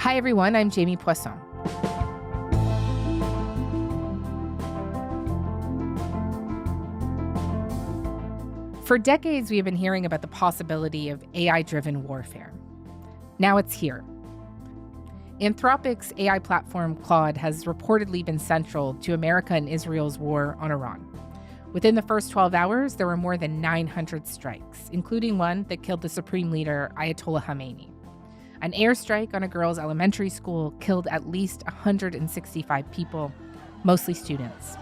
Hi, everyone. I'm Jamie Poisson. For decades, we have been hearing about the possibility of AI-driven warfare. Now it's here. Anthropic's AI platform, Claude, has reportedly been central to America and Israel's war on Iran. Within the first 12 hours, there were more than 900 strikes, including one that killed the supreme leader, Ayatollah Khamenei. An airstrike on a girls' elementary school killed at least 165 people, mostly students.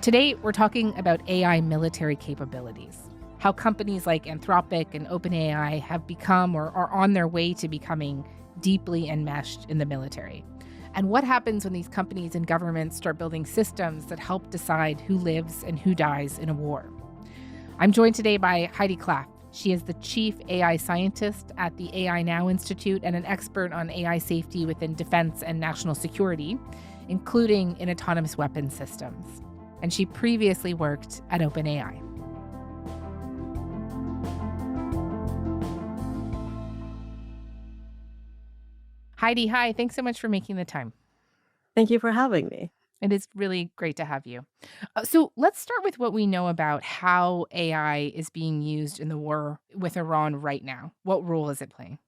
Today, we're talking about AI military capabilities, how companies like Anthropic and OpenAI have become or are on their way to becoming deeply enmeshed in the military, and what happens when these companies and governments start building systems that help decide who lives and who dies in a war. I'm joined today by Heidi Klaff. She is the chief AI scientist at the AI Now Institute and an expert on AI safety within defense and national security, including in autonomous weapons systems. And she previously worked at OpenAI. Heidi, hi. Thanks so much for making the time. Thank you for having me. It is really great to have you. So let's start with what we know about how AI is being used in the war with Iran right now. What role is it playing?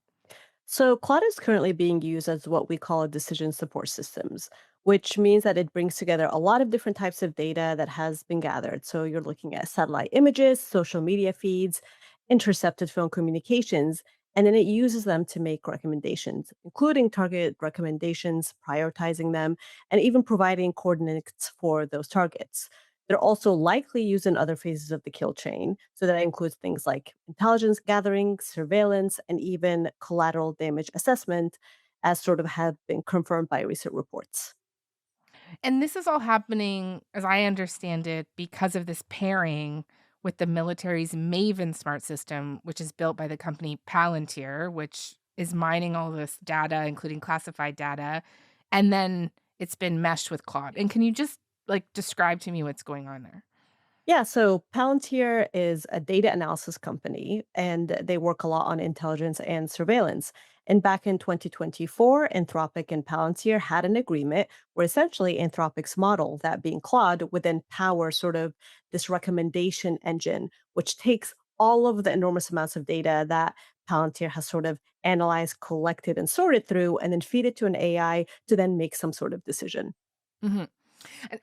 So, Claude is currently being used as what we call a decision support systems, which means that it brings together a lot of different types of data that has been gathered. So, you're looking at satellite images, social media feeds, intercepted phone communications, and then it uses them to make recommendations, including target recommendations, prioritizing them, and even providing coordinates for those targets. They're also likely used in other phases of the kill chain. So that includes things like intelligence gathering, surveillance, and even collateral damage assessment, as sort of have been confirmed by recent reports. And this is all happening, as I understand it, because of this pairing with the military's Maven smart system, which is built by the company Palantir, which is mining all this data, including classified data. And then it's been meshed with Claude. And can you just describe to me what's going on there? Yeah, so Palantir is a data analysis company and they work a lot on intelligence and surveillance. And back in 2024, Anthropic and Palantir had an agreement where essentially Anthropic's model, that being Claude, would then power sort of this recommendation engine, which takes all of the enormous amounts of data that Palantir has sort of analyzed, collected, and sorted through, and then feed it to an AI to then make some sort of decision. Hmm.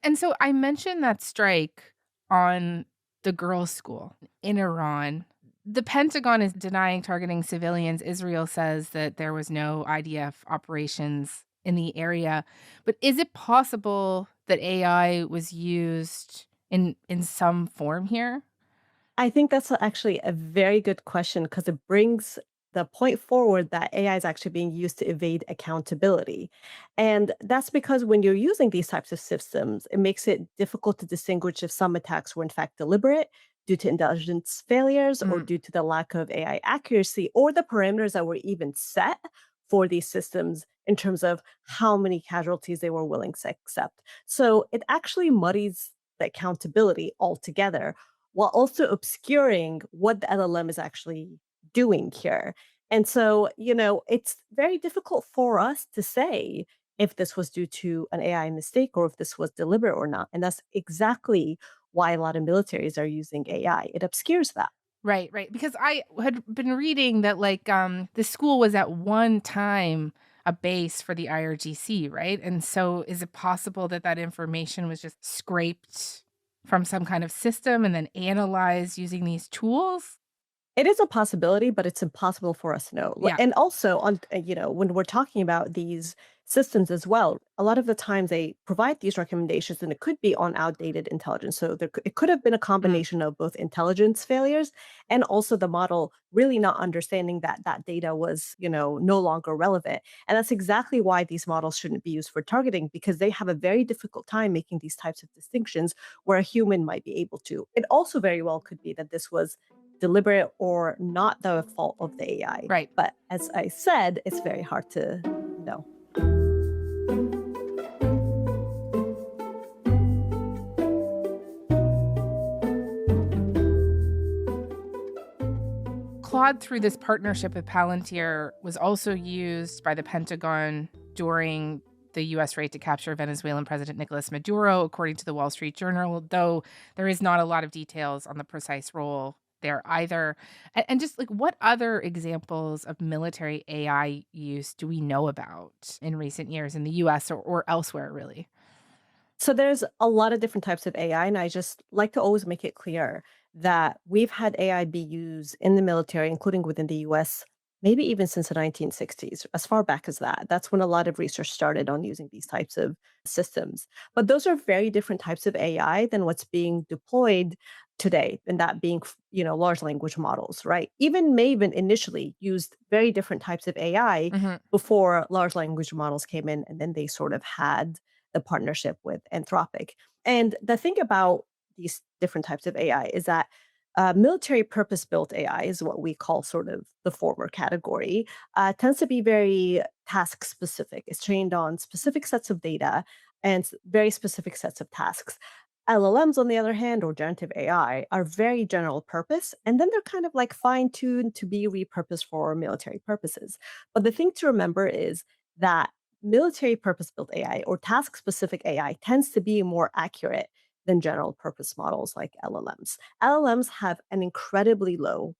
And so I mentioned that strike on the girls' school in Iran. The Pentagon is denying targeting civilians. Israel says that there was no IDF operations in the area. But is it possible that AI was used in some form here? I think that's actually a very good question because it brings the point forward that AI is actually being used to evade accountability. And that's because when you're using these types of systems, it makes it difficult to distinguish if some attacks were in fact deliberate due to intelligence failures or Mm, due to the lack of AI accuracy or the parameters that were even set for these systems in terms of how many casualties they were willing to accept. So it actually muddies the accountability altogether while also obscuring what the LLM is actually doing here. And so, it's very difficult for us to say if this was due to an AI mistake or if this was deliberate or not. And that's exactly why a lot of militaries are using AI. It obscures that. right, right. Because I had been reading that the school was at one time a base for the IRGC, right? And so is it possible that that information was just scraped from some kind of system and then analyzed using these tools? It is a possibility, but it's impossible for us to know. Yeah. And also when we're talking about these systems as well, a lot of the times they provide these recommendations and it could be on outdated intelligence. So it could have been a Mm. combination of both intelligence failures and also the model really not understanding that that data was, no longer relevant. And that's exactly why these models shouldn't be used for targeting because they have a very difficult time making these types of distinctions where a human might be able to. It also very well could be that this was deliberate or not the fault of the AI. Right. But as I said, it's very hard to know. Claude, through this partnership with Palantir, was also used by the Pentagon during the U.S. raid to capture Venezuelan President Nicolas Maduro, according to the Wall Street Journal, though there is not a lot of details on the precise role there either. And just like what other examples of military AI use do we know about in recent years in the US or elsewhere, really? So there's a lot of different types of AI, and I just like to always make it clear that we've had AI be used in the military, including within the US, maybe even since the 1960s, as far back as that. That's when a lot of research started on using these types of systems. But those are very different types of AI than what's being deployed today, and that being, large language models, right? Even Maven initially used very different types of AI Hmm. before large language models came in, and then they sort of had the partnership with Anthropic. And the thing about these different types of AI is that military purpose built AI is what we call sort of the former category, tends to be very task specific. It's trained on specific sets of data and very specific sets of tasks. LLMs, on the other hand, or generative AI, are very general purpose, and then they're kind of like fine tuned to be repurposed for military purposes. But the thing to remember is that military purpose built AI or task specific AI tends to be more accurate than general purpose models like LLMs. LLMs have an incredibly low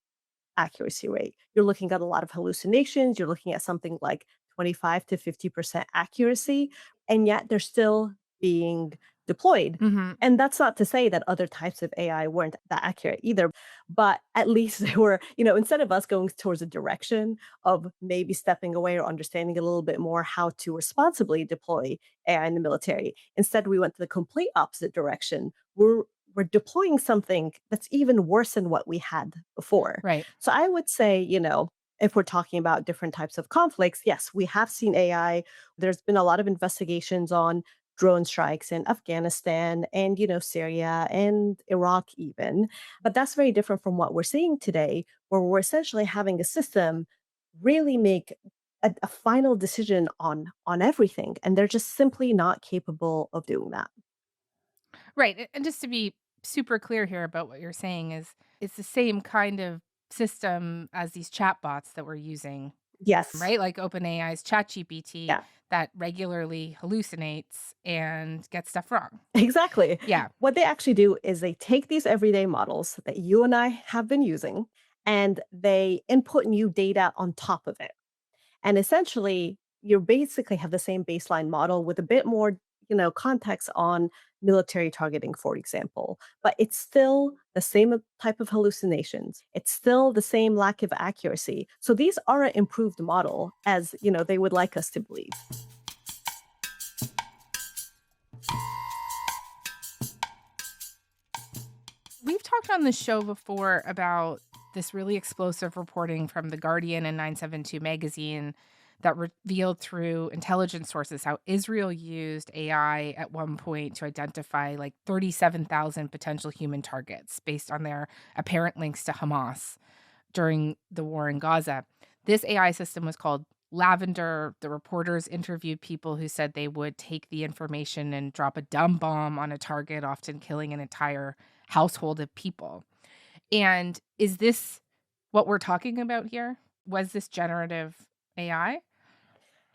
accuracy rate. You're looking at a lot of hallucinations. You're looking at something like 25 to 50% accuracy, and yet they're still being deployed. Hmm. And that's not to say that other types of AI weren't that accurate either, but at least they were, instead of us going towards a direction of maybe stepping away or understanding a little bit more how to responsibly deploy AI in the military, instead we went to the complete opposite direction. We're deploying something that's even worse than what we had before. Right. So I would say, if we're talking about different types of conflicts, yes, we have seen AI. There's been a lot of investigations on drone strikes in Afghanistan and, Syria and Iraq even. But that's very different from what we're seeing today, where we're essentially having a system really make a final decision on everything. And they're just simply not capable of doing that. Right. And just to be super clear here about what you're saying is it's the same kind of system as these chatbots that we're using, Yes. right? Like OpenAI's ChatGPT Yeah. that regularly hallucinates and gets stuff wrong. Exactly. Yeah. What they actually do is they take these everyday models that you and I have been using and they input new data on top of it. And essentially, you basically have the same baseline model with a bit more, context on military targeting, for example. But it's still the same type of hallucinations. It's still the same lack of accuracy. So these are an improved model as, they would like us to believe. We've talked on the show before about this really explosive reporting from The Guardian and 972 magazine that revealed through intelligence sources how Israel used AI at one point to identify like 37,000 potential human targets based on their apparent links to Hamas during the war in Gaza. This AI system was called Lavender. The reporters interviewed people who said they would take the information and drop a dumb bomb on a target, often killing an entire household of people. And is this what we're talking about here? Was this generative AI?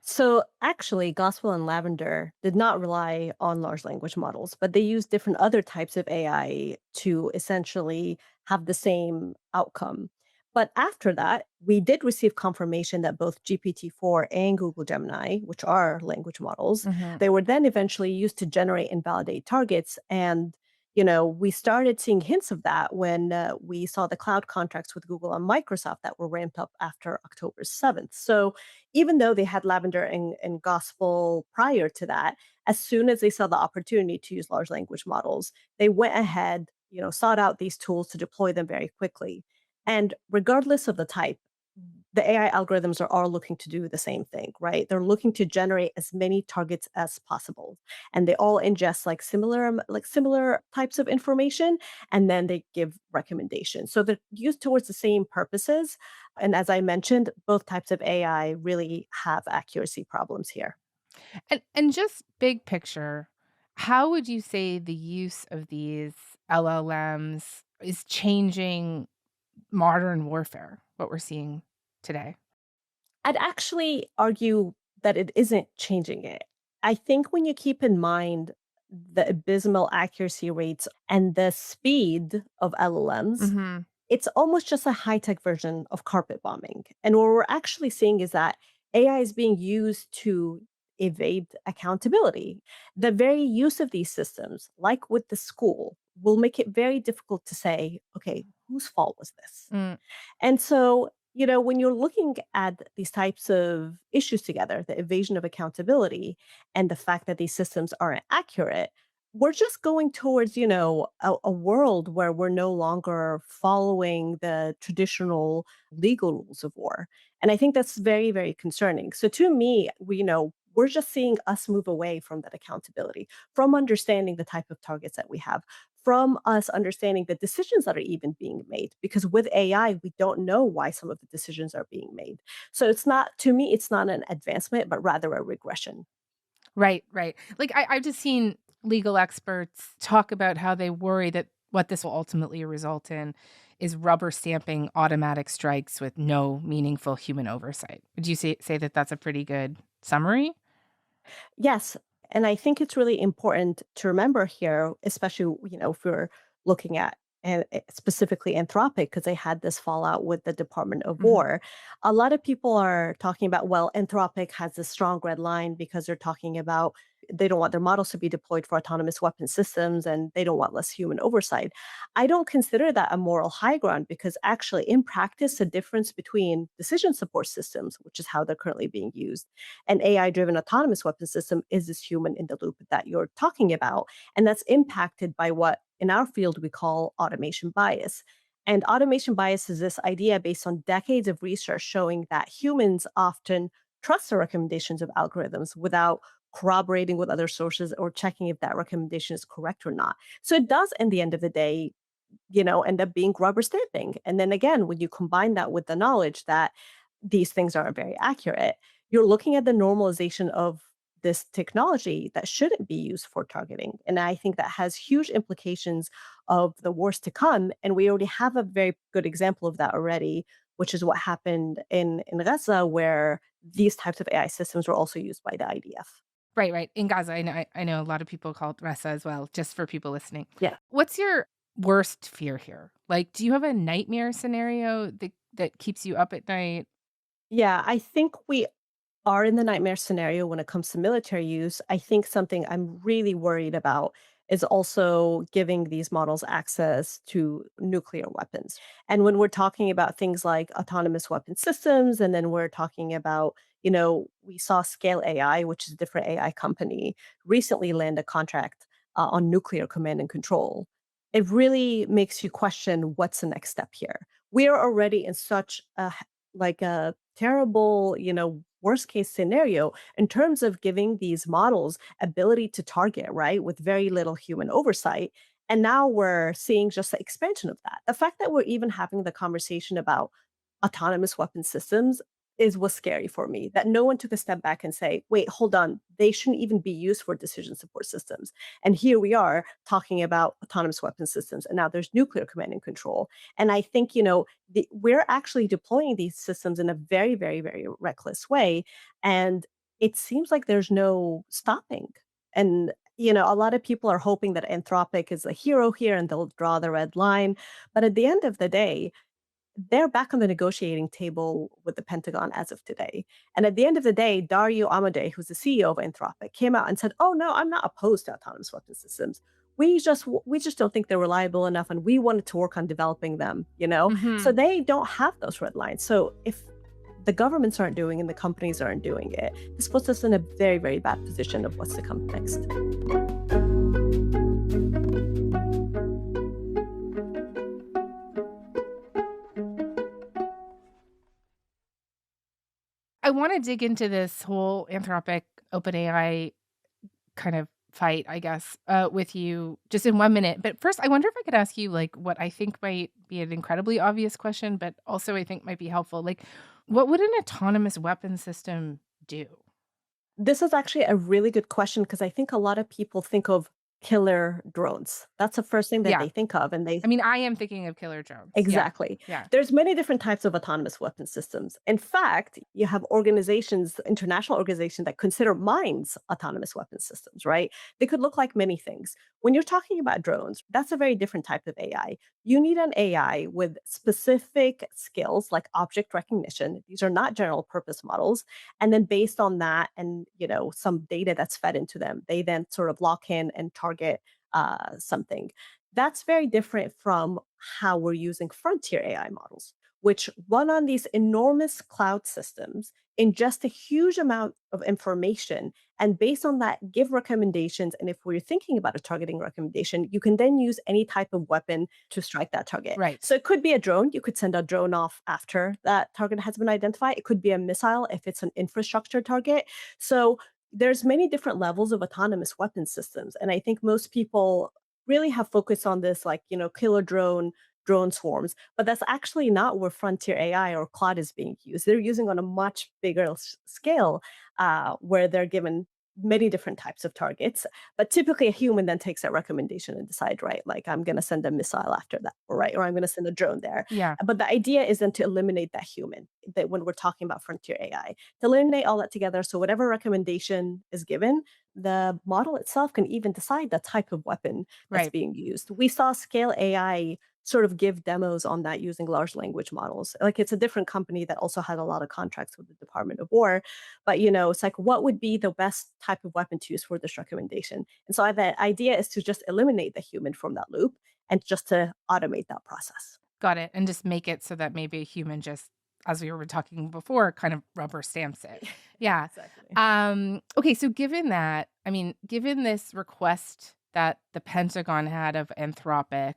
So actually, Gospel and Lavender did not rely on large language models, but they used different other types of AI to essentially have the same outcome. But after that, we did receive confirmation that both GPT-4 and Google Gemini, which are language models, Mhm. they were then eventually used to generate and validate targets. And we started seeing hints of that when we saw the cloud contracts with Google and Microsoft that were ramped up after October 7th. So even though they had Lavender and Gospel prior to that, as soon as they saw the opportunity to use large language models, they went ahead, sought out these tools to deploy them very quickly. And regardless of the type, the AI algorithms are all looking to do the same thing, right? They're looking to generate as many targets as possible. And they all ingest like similar types of information and then they give recommendations. So they're used towards the same purposes. And as I mentioned, both types of AI really have accuracy problems here. And just big picture, how would you say the use of these LLMs is changing modern warfare, what we're seeing today? I'd actually argue that it isn't changing it. I think when you keep in mind the abysmal accuracy rates and the speed of LLMs, Mhm. it's almost just a high-tech version of carpet bombing. And what we're actually seeing is that AI is being used to evade accountability. The very use of these systems, like with the school, will make it very difficult to say, okay, whose fault was this? Mm, And so, when you're looking at these types of issues together, the evasion of accountability and the fact that these systems aren't accurate, we're just going towards, a world where we're no longer following the traditional legal rules of war. And I think that's very, very concerning. So to me, we're just seeing us move away from that accountability, from understanding the type of targets that we have, from us understanding the decisions that are even being made. Because with AI, we don't know why some of the decisions are being made. So it's not, to me, it's not an advancement, but rather a regression. right, right. Like, I've just seen legal experts talk about how they worry that what this will ultimately result in is rubber stamping automatic strikes with no meaningful human oversight. Would you say that that's a pretty good summary? Yes, and I think it's really important to remember here, especially, if we're looking at and specifically Anthropic, because they had this fallout with the Department of Mhm. War. A lot of people are talking about, well, Anthropic has this strong red line because they're talking about they don't want their models to be deployed for autonomous weapon systems and they don't want less human oversight. I don't consider that a moral high ground because actually, in practice, the difference between decision support systems, which is how they're currently being used, an AI driven autonomous weapon system is this human in the loop that you're talking about. And that's impacted by what in our field we call automation bias. And automation bias is this idea based on decades of research showing that humans often trust the recommendations of algorithms without corroborating with other sources or checking if that recommendation is correct or not. So it does, in the end of the day, end up being rubber stamping. And then again, when you combine that with the knowledge that these things aren't very accurate, you're looking at the normalization of this technology that shouldn't be used for targeting. And I think that has huge implications of the worst to come. And we already have a very good example of that already, which is what happened in Gaza, where these types of AI systems were also used by the IDF. Right, right. In Gaza, I know a lot of people call it Ressa as well, just for people listening. Yeah. What's your worst fear here? Like, do you have a nightmare scenario that keeps you up at night? Yeah, I think we are in the nightmare scenario when it comes to military use. I think something I'm really worried about is also giving these models access to nuclear weapons. And when we're talking about things like autonomous weapon systems, and then we're talking about, we saw Scale AI, which is a different AI company, recently land a contract on nuclear command and control. It really makes you question what's the next step here. We are already in such a terrible, worst case scenario in terms of giving these models ability to target, right, with very little human oversight. And now we're seeing just the expansion of that. The fact that we're even having the conversation about autonomous weapon systems is what's scary for me. That no one took a step back and say, wait, hold on, they shouldn't even be used for decision support systems. And here we are talking about autonomous weapon systems. And now there's nuclear command and control. And I think, we're actually deploying these systems in a very, very, very reckless way. And it seems like there's no stopping. And, a lot of people are hoping that Anthropic is a hero here and they'll draw the red line. But at the end of the day, they're back on the negotiating table with the Pentagon as of today. And at the end of the day, Dario Amodei, who's the CEO of Anthropic, came out and said, "Oh no, I'm not opposed to autonomous weapon systems. We just don't think they're reliable enough, and we wanted to work on developing them." So Mhm. they don't have those red lines. So if the governments aren't doing it and the companies aren't doing it, this puts us in a very, very bad position of what's to come next. I wanna dig into this whole Anthropic, OpenAI kind of fight, I guess, with you just in 1 minute. But first, I wonder if I could ask you, like, what I think might be an incredibly obvious question, but also I think might be helpful. Like, what would an autonomous weapon system do? This is actually a really good question because I think a lot of people think of killer drones. That's the first thing that Yeah. they think of, and I mean, I am thinking of killer drones. Yeah. exactly. Yeah. There's many different types of autonomous weapon systems. In fact, you have organizations, international organizations that consider mines autonomous weapon systems, right? They could look like many things. When you're talking about drones, that's a very different type of AI. You need an AI with specific skills like object recognition. These are not general purpose models. And then based on that and, some data that's fed into them, they then sort of lock in and target something. That's very different from how we're using frontier AI models, which run on these enormous cloud systems, ingest a huge amount of information, and based on that, give recommendations. And if we're thinking about a targeting recommendation, you can then use any type of weapon to strike that target. Right. So it could be a drone. You could send a drone off after that target has been identified. It could be a missile if it's an infrastructure target. So there's many different levels of autonomous weapon systems. And I think most people really have focused on this like, killer drone swarms, but that's actually not where frontier AI or Claude is being used. They're using on a much bigger scale, where they're given many different types of targets. But typically, a human then takes that recommendation and decide, right, like I'm going to send a missile after that, or I'm going to send a drone there. Yeah. But the idea is then to eliminate that human. That when we're talking about frontier AI, to eliminate all that together, so whatever recommendation is given, the model itself can even decide the type of weapon that's Right. being used. We saw Scale AI sort of give demos on that using large language models. Like it's a different company that also had a lot of contracts with the Department of War, but it's like what would be the best type of weapon to use for this recommendation? And so the idea is to just eliminate the human from that loop and just to automate that process. Got it. And just make it so that maybe a human just, as we were talking before, kind of rubber stamps it. Yeah. Exactly. Okay. So given that, I mean, given this request that the Pentagon had of Anthropic,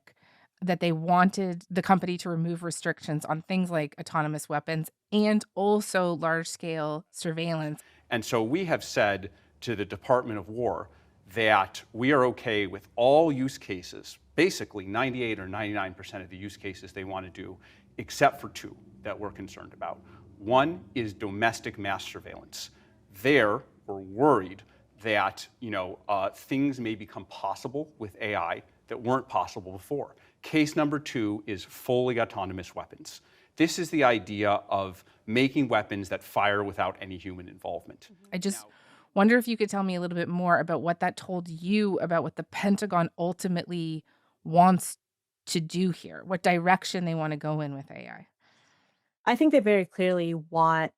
that they wanted the company to remove restrictions on things like autonomous weapons and also large scale surveillance. And so we have said to the Department of War that we are okay with all use cases, basically 98 or 99% of the use cases they want to do, except for two that we're concerned about. One is domestic mass surveillance. There, we're worried that things may become possible with AI that weren't possible before. Case number two is fully autonomous weapons. This is the idea of making weapons that fire without any human involvement. I just wonder if you could tell me a little bit more about what that told you about what the Pentagon ultimately wants to do here, what direction they want to go in with AI. I think they very clearly want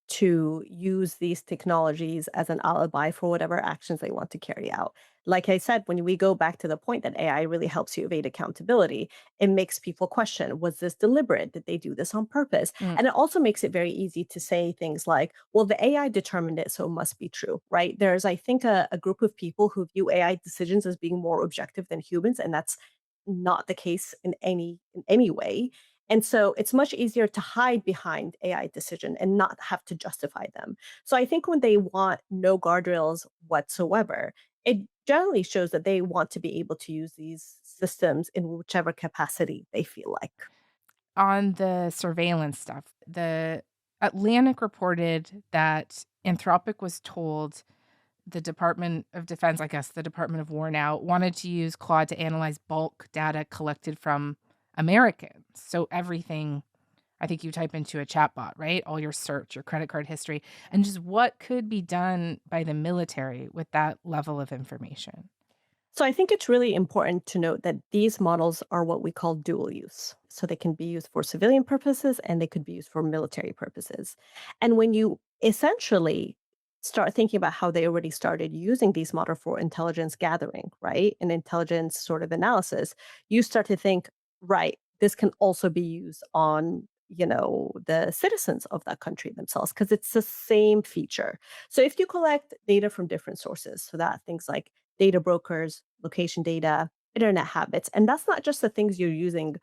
to use these technologies as an alibi for whatever actions they want to carry out. Like I said, when we go back to the point that AI really helps you evade accountability, it makes people question, was this deliberate? Did they do this on purpose? Mm, And it also makes it very easy to say things like, well, the AI determined it, so it must be true, right? There's, I think, a group of people who view AI decisions as being more objective than humans, and that's not the case in any way. And so it's much easier to hide behind AI decision and not have to justify them. So I think when they want no guardrails whatsoever, it generally shows that they want to be able to use these systems in whichever capacity they feel like. On the surveillance stuff, the Atlantic reported that Anthropic was told the Department of Defense, I guess the Department of War now, wanted to use Claude to analyze bulk data collected from Americans. So everything, I think you type into a chatbot, right? All your search, your credit card history, and just what could be done by the military with that level of information. So I think it's really important to note that these models are what we call dual use. So they can be used for civilian purposes and they could be used for military purposes. And when you essentially start thinking about how they already started using these models for intelligence gathering, right? And intelligence sort of analysis, you start to think, right, this can also be used on the citizens of that country themselves because it's the same feature. So if you collect data from different sources, so that things like data brokers, location data, internet habits. And that's not just the things you're using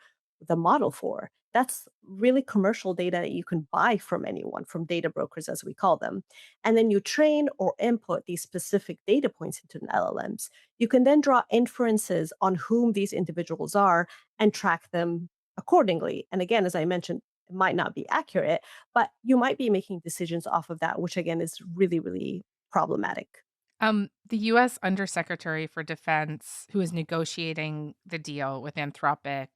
the model for. That's really commercial data that you can buy from anyone, from data brokers, as we call them. And then you train or input these specific data points into an LLMs. You can then draw inferences on whom these individuals are and track them accordingly. And again, as I mentioned, it might not be accurate, but you might be making decisions off of that, which again is really, really problematic. The U.S. Undersecretary for Defense, who was negotiating the deal with Anthropic,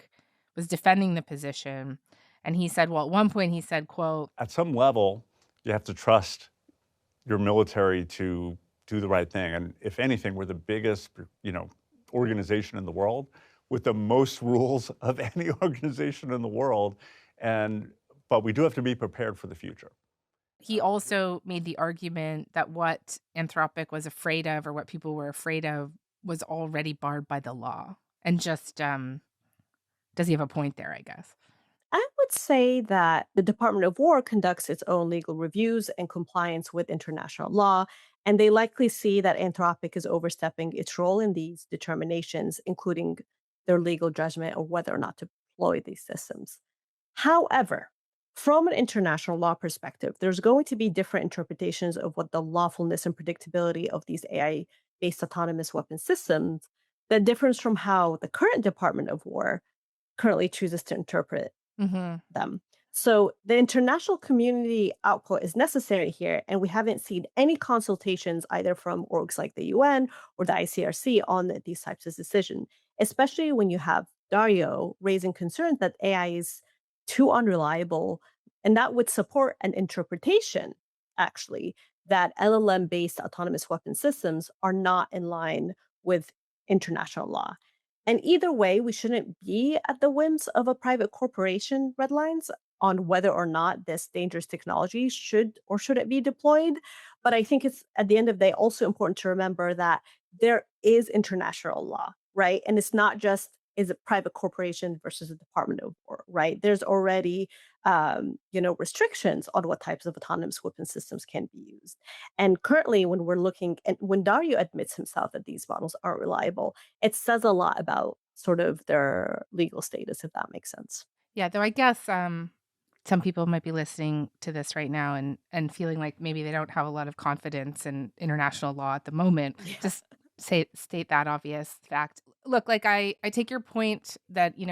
was defending the position, and he said, well, at one point he said, quote, At some level, you have to trust your military to do the right thing. And if anything, we're the biggest, organization in the world with the most rules of any organization in the world. But we do have to be prepared for the future. he also made the argument that what Anthropic was afraid of, or what people were afraid of, was already barred by the law. And just, does he have a point there, I guess? I would say that the Department of War conducts its own legal reviews and compliance with international law, and they likely see that Anthropic is overstepping its role in these determinations, including their legal judgment of whether or not to deploy these systems. However, from an international law perspective, there's going to be different interpretations of what the lawfulness and predictability of these AI based autonomous weapon systems that differs from how the current Department of War currently chooses to interpret Hmm. them. So the international community output is necessary here, and we haven't seen any consultations either from orgs like the UN or the ICRC on these types of decisions, especially when you have Dario raising concerns that AI is too unreliable, and that would support an interpretation, actually, that LLM-based autonomous weapon systems are not in line with international law. And either way, we shouldn't be at the whims of a private corporation red lines on whether or not this dangerous technology should or shouldn't be deployed. But I think it's at the end of the day also important to remember that there is international law, right? And it's not just is a private corporation versus a Department of War, right? There's already restrictions on what types of autonomous weapon systems can be used. And currently, when we're looking and when Dario admits himself that these models aren't reliable, it says a lot about sort of their legal status, if that makes sense. Yeah, though I guess some people might be listening to this right now and feeling like maybe they don't have a lot of confidence in international law at the moment. Yeah. Just state that obvious fact. Look, like I take your point that you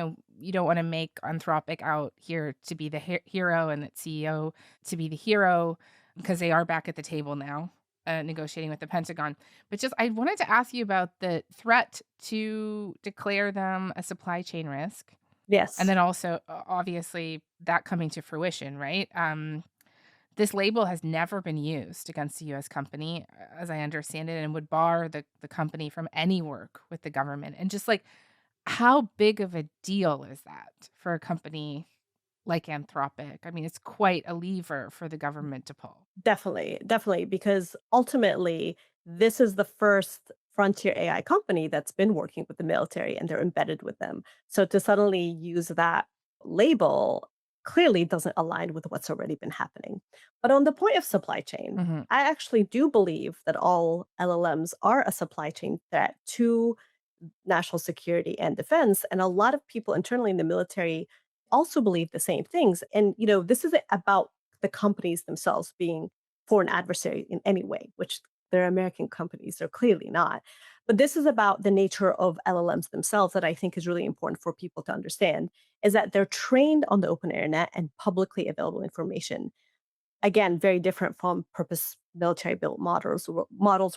don't want to make Anthropic out here to be the hero and that CEO to be the hero because they are back at the table now. Negotiating with the Pentagon. But just, I wanted to ask you about the threat to declare them a supply chain risk. And Yes. then also, obviously, that coming to fruition, right? This label has never been used against the U.S. company, as I understand it, and would bar the company from any work with the government. And just like, how big of a deal is that for a company like Anthropic? I mean, it's quite a lever for the government to pull. Definitely, definitely, because ultimately, this is the first frontier AI company that's been working with the military and they're embedded with them. So to suddenly use that label clearly doesn't align with what's already been happening. But on the point of supply chain, Hmm. I actually do believe that all LLMs are a supply chain threat to national security and defense. And a lot of people internally in the military also believe the same things. And, this isn't about the companies themselves being foreign adversary in any way, which they're American companies, they're clearly not. But this is about the nature of LLMs themselves that I think is really important for people to understand is that they're trained on the open internet and publicly available information. Again, very different from purpose military built models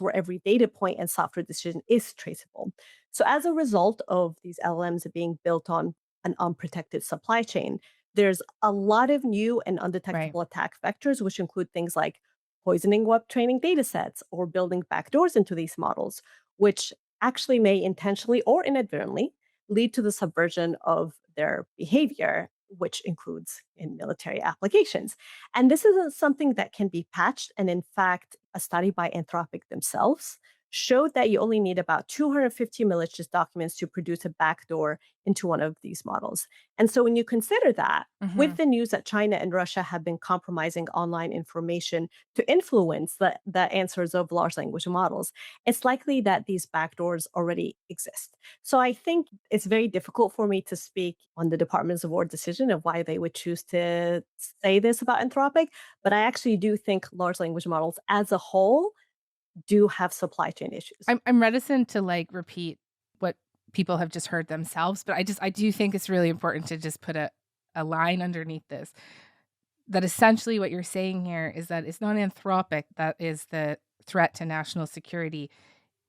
where every data point and software decision is traceable. So as a result of these LLMs being built on an unprotected supply chain, there's a lot of new and Right. undetectable attack vectors, which include things like poisoning web training data sets or building backdoors into these models, which actually may intentionally or inadvertently lead to the subversion of their behavior, which includes in military applications. And this isn't something that can be patched. And in fact, a study by Anthropic themselves showed that you only need about 250 malicious documents to produce a backdoor into one of these models. And so when you consider that, Hmm. with the news that China and Russia have been compromising online information to influence the answers of large language models, it's likely that these backdoors already exist. So I think it's very difficult for me to speak on the Department's award decision of why they would choose to say this about Anthropic, but I actually do think large language models as a whole do have supply chain issues. I'm reticent to like repeat what people have just heard themselves, but I do think it's really important to just put a line underneath this. That essentially what you're saying here is that it's not Anthropic that is the threat to national security,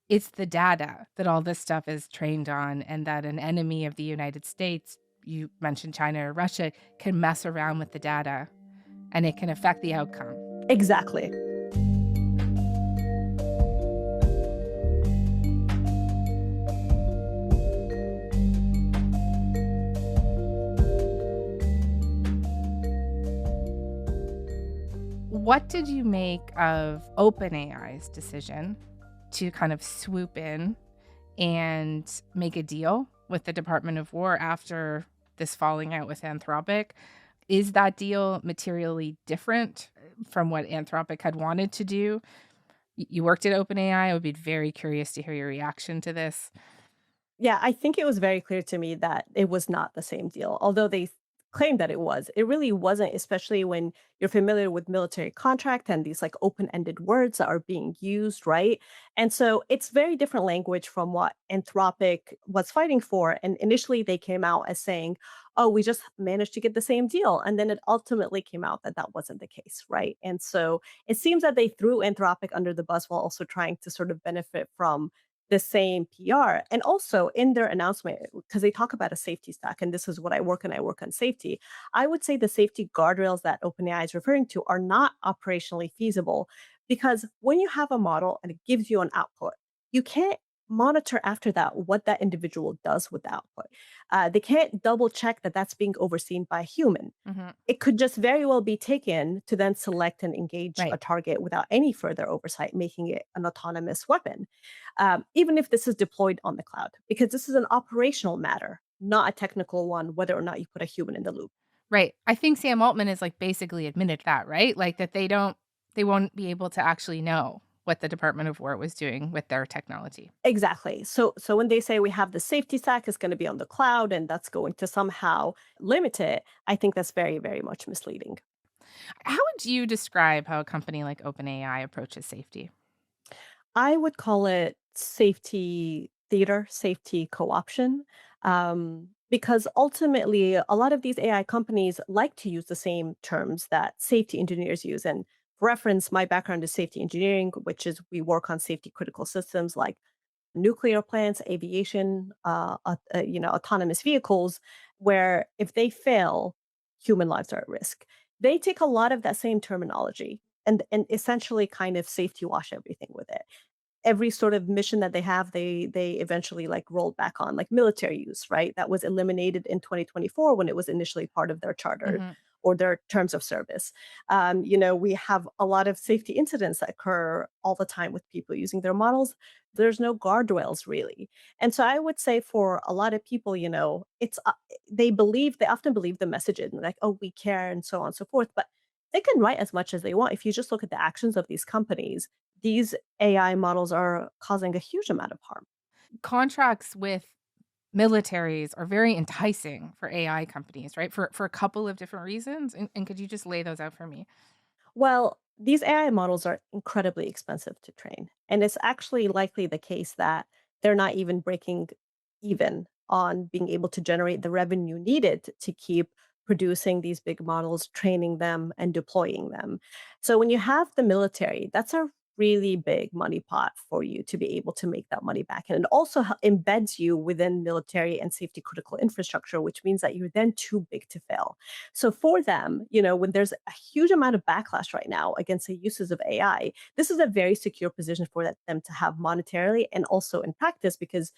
it's the data that all this stuff is trained on, and that an enemy of the United States, you mentioned China or Russia, can mess around with the data and it can affect the outcome. Exactly. What did you make of OpenAI's decision to kind of swoop in and make a deal with the Department of War after this falling out with Anthropic? Is that deal materially different from what Anthropic had wanted to do? You worked at OpenAI. I would be very curious to hear your reaction to this. Yeah, I think it was very clear to me that it was not the same deal. Although they claimed that it was, it really wasn't, especially when you're familiar with military contract and these like open-ended words that are being used, right? And so it's very different language from what Anthropic was fighting for. And initially they came out as saying, oh, we just managed to get the same deal. And then it ultimately came out that that wasn't the case, right? And so it seems that they threw Anthropic under the bus while also trying to sort of benefit from the same PR. And also in their announcement, because they talk about a safety stack, and this is what I work on, I work on safety. I would say the safety guardrails that OpenAI is referring to are not operationally feasible because when you have a model and it gives you an output, you can't monitor after that what that individual does with the output. They can't double check that that's being overseen by a human. Mhm. It could just very well be taken to then select and engage a Right. target without any further oversight, making it an autonomous weapon, even if this is deployed on the cloud, because this is an operational matter, not a technical one, whether or not you put a human in the loop. Right. I think Sam Altman is like basically admitted that, right? Like that they won't be able to actually know what the Department of War was doing with their technology. Exactly. So when they say we have the safety stack is going to be on the cloud and that's going to somehow limit it, I think that's very, very much misleading. How would you describe how a company like OpenAI approaches safety? I would call it safety theater, safety co-option, because ultimately a lot of these AI companies like to use the same terms that safety engineers use. And for reference, my background is safety engineering, which is we work on safety critical systems like nuclear plants, aviation, autonomous vehicles, where if they fail, human lives are at risk. They take a lot of that same terminology and essentially kind of safety wash everything with it. Every sort of mission that they have, they eventually like rolled back on, like military use, right? That was eliminated in 2024 when it was initially part of their charter Mhm. or their terms of service. We have a lot of safety incidents that occur all the time with people using their models. There's no guardrails really, and so I would say for a lot of people, it's they often believe the message and like, oh, we care and so on and so forth, but they can write as much as they want. If you just look at the actions of these companies, these AI models are causing a huge amount of harm. Contracts with militaries are very enticing for AI companies, right? For a couple of different reasons. And could you just lay those out for me? Well, these AI models are incredibly expensive to train. And it's actually likely the case that they're not even breaking even on being able to generate the revenue needed to keep producing these big models, training them, and deploying them. So when you have the military, that's a really big money pot for you to be able to make that money back. And it also embeds you within military and safety critical infrastructure, which means that you're then too big to fail. So for them, when there's a huge amount of backlash right now against the uses of AI, this is a very secure position for them to have monetarily and also in practice because,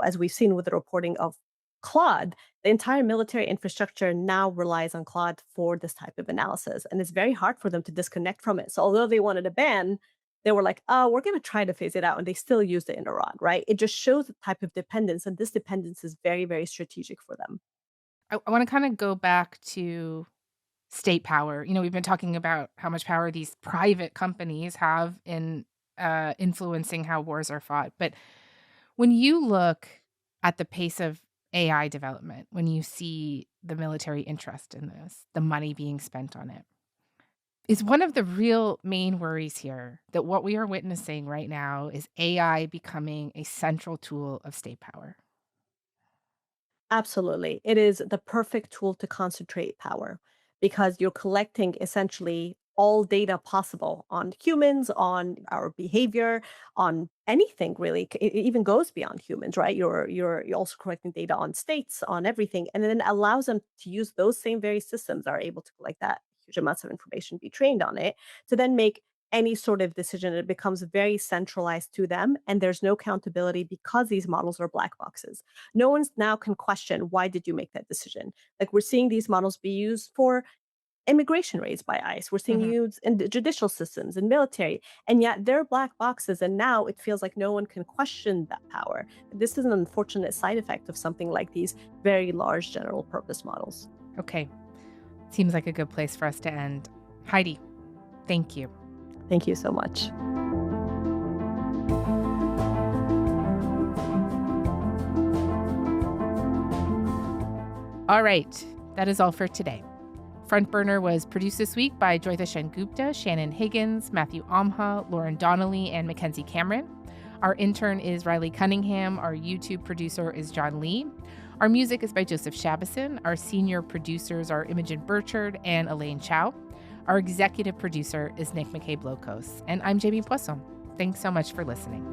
as we've seen with the reporting of Claude, the entire military infrastructure now relies on Claude for this type of analysis. And it's very hard for them to disconnect from it. So although they wanted a ban, they were like, oh, we're going to try to phase it out. And they still used it in Iran, right? It just shows the type of dependence. And this dependence is very, very strategic for them. I want to kind of go back to state power. We've been talking about how much power these private companies have in influencing how wars are fought. But when you look at the pace of AI development, when you see the military interest in this, the money being spent on it, is one of the real main worries here that what we are witnessing right now is AI becoming a central tool of state power? Absolutely. It is the perfect tool to concentrate power because you're collecting essentially all data possible on humans, on our behavior, on anything really. It even goes beyond humans, right? You're also collecting data on states, on everything, and then allows them to use those same very systems are able to collect that huge amounts of information, be trained on it, to then make any sort of decision. It becomes very centralized to them, and there's no accountability because these models are black boxes. No one's now can question, why did you make that decision? Like, we're seeing these models be used for immigration raids by ICE. We're seeing Mhm. used in the judicial systems and military, and yet they're black boxes. And now it feels like no one can question that power. This is an unfortunate side effect of something like these very large general purpose models. Okay. Seems like a good place for us to end. Heidi, thank you. Thank you so much. All right. That is all for today. Front Burner was produced this week by Joyita Shengupta, Shannon Higgins, Matthew Amha, Lauren Donnelly, and Mackenzie Cameron. Our intern is Riley Cunningham. Our YouTube producer is John Lee. Our music is by Joseph Shabison. Our senior producers are Imogen Burchard and Elaine Chow. Our executive producer is Nick McCabe-Locos. And I'm Jamie Poisson. Thanks so much for listening.